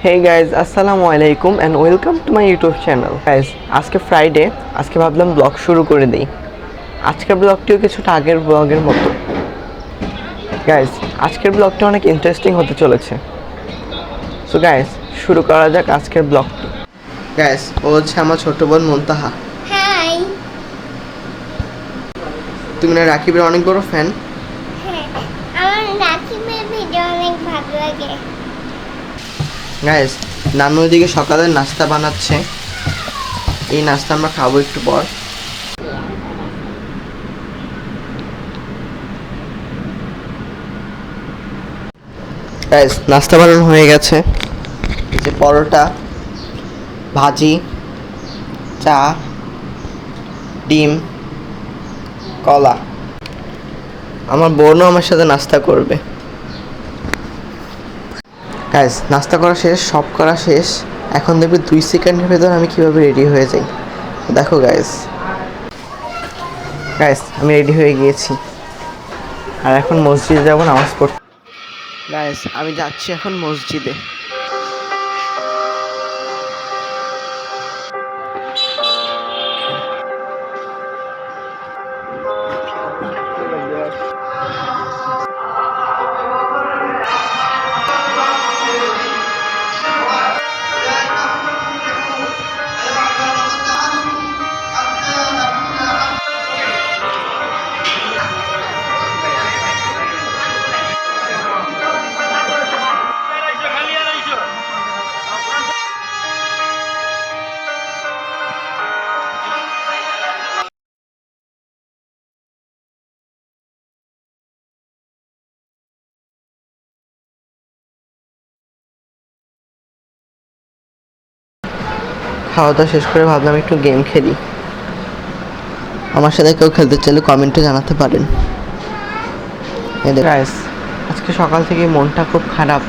Hey guys, assalamu alaikum and welcome to my YouTube channel. Guys, আজকে Friday, আজকে ভাবলাম blog শুরু করে দিই। আজকের ব্লগটিও কিছুটা আগের ব্লগের মতো। গাইস, আজকের ব্লগটা অনেক ইন্টারেস্টিং হতে চলেছে। সো গাইস, শুরু করা যাক আজকের ব্লগটি। গাইস, ও হচ্ছে আমার ছোট বোন মুনতাহা। হাই। তুমি না রাকিবের অনেক বড় ফ্যান? হ্যাঁ, আমার রাকিবের ভিডিও অনেক ভালো লাগে। গাইস, নানু এদিকে সকালের নাস্তা বানাচ্ছে। এই নাস্তা আমরা খাবো একটু পর। গাইস, নাস্তা বানানো হয়ে গেছে। এই যে পরোটা, ভাজি, চা, ডিম, কলা। আমার বোনও আমার সাথে নাস্তা করবে। গাইস, নাস্তা করা শেষ, সব করা শেষ। এখন দেখবে 2 সেকেন্ডের ভেতর আমি কিভাবে রেডি হয়ে যাই। দেখো গাইস, আমি রেডি হয়ে গিয়েছি আর এখন মসজিদে যাব নামাজ পড়তে। গাইস, আমি যাচ্ছি এখন মসজিদে। খাওয়া দাওয়া শেষ করে ভাবলাম একটু গেম খেলি। আমার সাথে কেউ খেলতে চাইলে কমেন্টে জানাতে পারেন। গাইস, আজকে সকাল থেকে মনটা খুব খারাপ।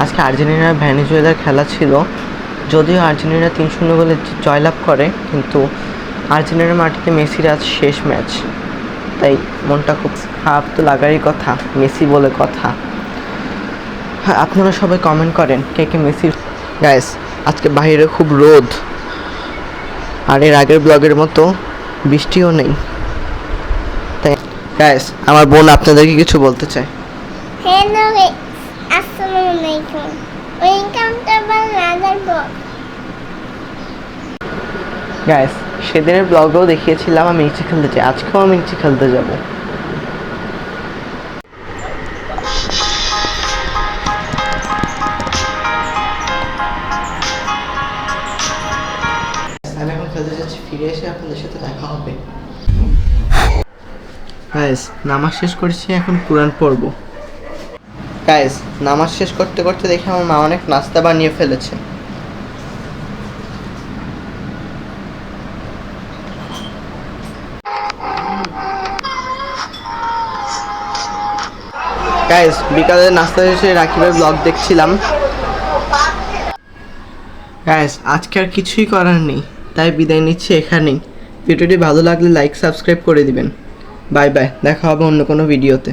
আজকে আর্জেন্টিনার ভেনেজুয়েলার খেলা ছিল। যদিও আর্জেন্টিনা 3-0 গোলে জয়লাভ করে, কিন্তু আর্জেন্টিনার মাটিতে মেসির আজ শেষ ম্যাচ, তাই মনটা খুব খারাপ তো লাগারই কথা। মেসি বলে কথা। হ্যাঁ, আপনারা সবাই কমেন্ট করেন কে কে মেসির। গাইস, আজকে বাইরে খুব রোদ, আর এর আগের ব্লগের মতো বৃষ্টিও নেই। তাই গাইস, আমার বোন আপনাদেরকে কিছু বলতে চায়। হ্যালো, আসসালামু আলাইকুম। Welcome to another blog. Guys, সেদিনের ব্লগেও দেখিয়েছিলাম আমি নিচে খেলতে চাই। আজকেও আমি নিচে খেলতে যাব। আমি এখন খেলতে যাচ্ছি, ফিরে এসে আপনাদের সাথে দেখা হবে। গাইস, নামাজ শেষ করেছি, এখন কুরআন পড়ব। গাইস, নামাজ শেষ করতে করতে দেখি আমার মা অনেক নাস্তা বানিয়ে ফেলেছে। গাইস, বিকালে নাস্তা শেষে রাকিবের ব্লগ দেখছিলাম। গাইস, আজকে আর কিছুই করার নেই, তাই বিদায় নিচ্ছি এখানেই। ভিডিওটি ভালো লাগলে লাইক সাবস্ক্রাইব করে দিবেন। বাই বাই, দেখা হবে অন্য কোনো ভিডিওতে।